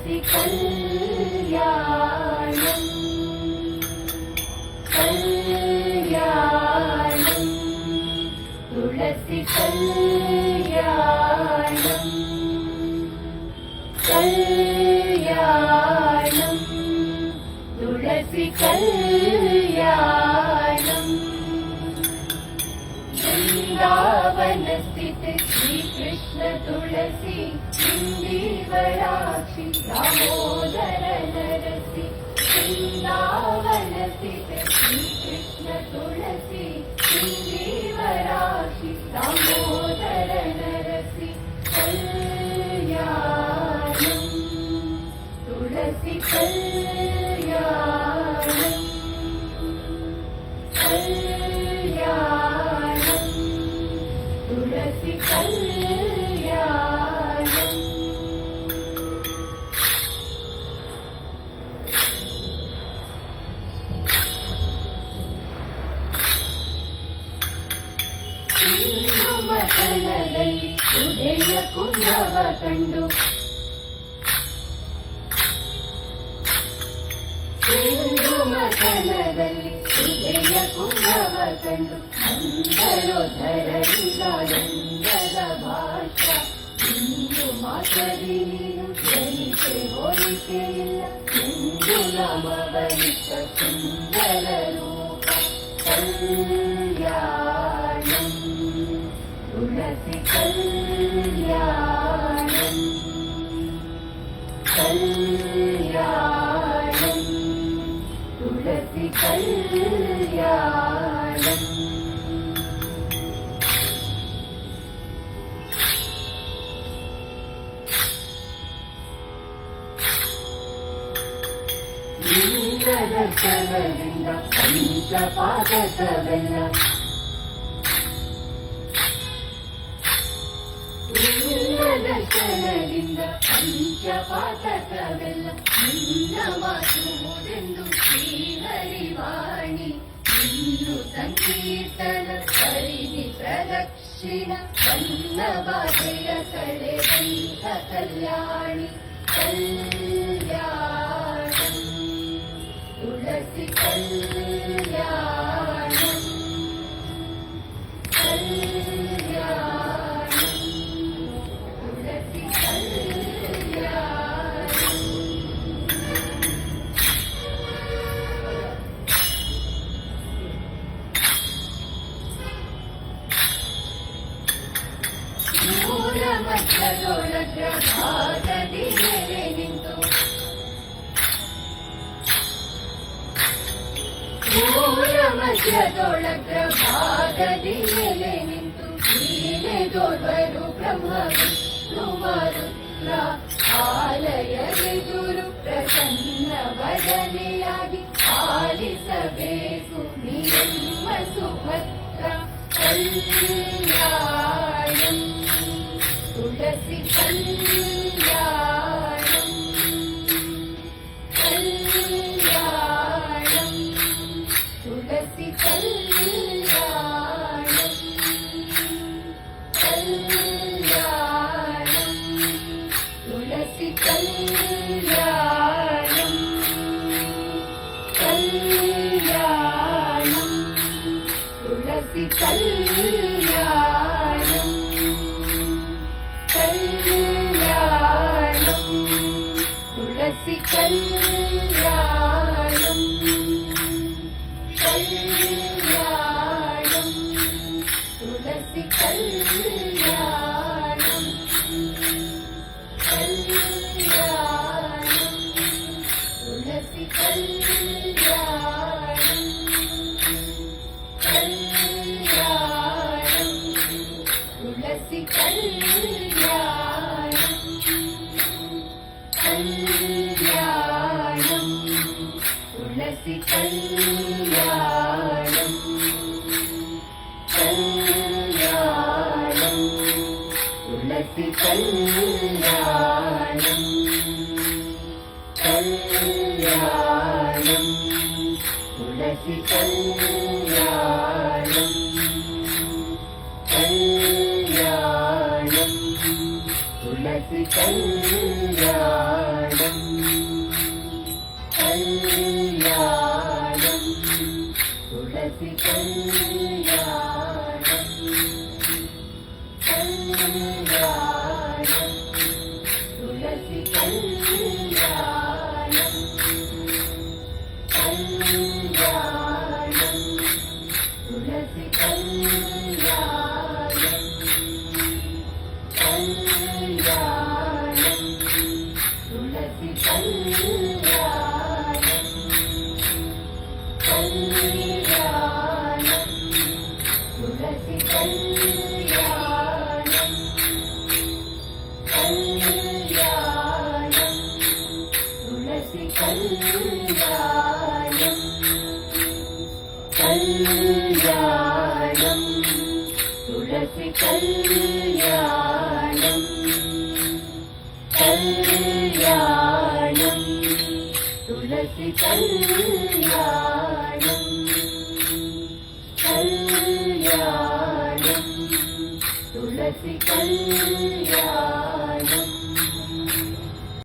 तुलसी कल्याणं कल्याणं तुलसी कल्याणं कल्याणं तुलसी कल्याणं वृंदावन स्थित श्री कृष्ण तुलसी इंदीवराक्षि दामोदर नरसी वृंदावन स्थित श्री कृष्ण तुलसी इंदीवराक्षि दामोदर नरसी कल्याणं तुलसी कल्याणं कल्याणं तुलसी कल्याणं ಮಕನದಲ್ಲಿ ಉದಯ ಕುಂಭವ ಕಂಡು ಮಕನದಲ್ಲಿ ಉದಯ ಕುಂಭವ ಕಂಡು ಮಂದರೋಧರರಿಗಾನಂದದ ಭಾಷ ಇಂದು ಮಾತರಿ ನೀನು ಜನಿಕೆ ಹೋಲಿಕೆ ಇಲ್ಲ ಎಂದು ನಮ ಬಲಿತ ಸುಂದರ ರೂಪ ಕಲ್ಯಾಣಂ ತುಳಸಿ ಕಲ್ಯಾಣಂ ಕಲ್ಯಾಣಂ ತುಳಸಿ ಕಲ್ಯಾಣಂ ದರ್ಶನದಿಂದ ಪಂಚಪಾದಕವೆಲ್ಲ ದರ್ಶನದಿಂದ ಪಂಚಪಾದಕವೆಲ್ಲ ನಿನ್ನ ಮಾತುವುದೆಂದು ಶ್ರೀಹರಿವಾಣಿ ಇನ್ನು ಸಂಕೀರ್ತನ ಪರಿಧಿ ಪ್ರದಕ್ಷಿಣ ಕನ್ನ ಬಾಧೆಯ ಕಳೆದಂತ ಕಲ್ಯಾಣಿ ಕಲ್ಯಾಣಂ ತುಳಸಿ ಕಲ್ಯಾಣಂ ಕಲ್ಯಾಣಂ ತುಳಸಿ ಕಲ್ಯಾಣಂ ಮೂಲ ಮಧ್ಯದೊಳಗ ಭಾಗದಿ ನೆರೆ ನಿಂತು ಮೂಲ ಮಧ್ಯದೊಳಗ ಭಾಗದಿ ನೆಲೆ ನಿಂತು ನೀನೆದೋರ್ವರು ಬ್ರಹ್ಮ ವಿಷ್ಣು ಮರುದ್ರ ಆಲಯದೆದುರು ಪ್ರಸನ್ನ ವದನೆಯಾಗಿ ಆಲಿಸಬೇಕು ನಿಮ್ಮ ಸುಭದ್ರ ಕಲ್ಯಾಣಂ ತುಳಸಿ ಕಲ್ಯಾಣಂ ಕಲ್ಯಾಣಂ ತುಳಸಿ ಕಲ್ಯಾಣಂ ಕಲ್ಯಾಣಂ ತುಳಸಿ ಕಲ್ಯಾಣಂ ಕಲ್ಯಾಣಂ ತುಳಸಿ ಕಲ್ಯಾಣಂ ಕಲ್ಯಾಣಂ ತುಳಸಿ ಕಲ್ಯಾಣಂ ಕಲ್ಯಾಣಂ ತುಳಸಿ ಕಲ್ಯಾಣಂ ಕಲ್ಯಾಣಂ ತುಳಸಿ ಕಲ್ಯಾಣಂ ಕಲ್ಯಾಣಂ ತುಳಸಿ ಕಲ್ಯಾಣಂ ಕಲ್ಯಾಣಂ ತುಳಸಿ ಕಲ್ಯಾಣಂ ಕಲ್ಯಾಣಂ ತುಳಸಿ ಕಲ್ಯಾಣಂ ಕಲ್ಯಾಣಂ ತುಳಸಿ ಕಲ್ಯಾಣಂ ಕಲ್ಯಾಣಂ துளசி கல்யாணம் கல்யாணம் துளசி கல்யாணம் கல்யாணம் துளசி கல்யாணம் கல்யாணம் துளசி கல்யாணம் கல்யாணம் துளசி கல்யாணம் கல்யாணம் துளசி கல்யாணம் கல்யாணம் துளசி கல்யாணம் கல்யாணம் துளசி கல்யாணம் கல்யாணம் துளசி கல்யாணம் கல்யாணம் துளசி கல்யாணம்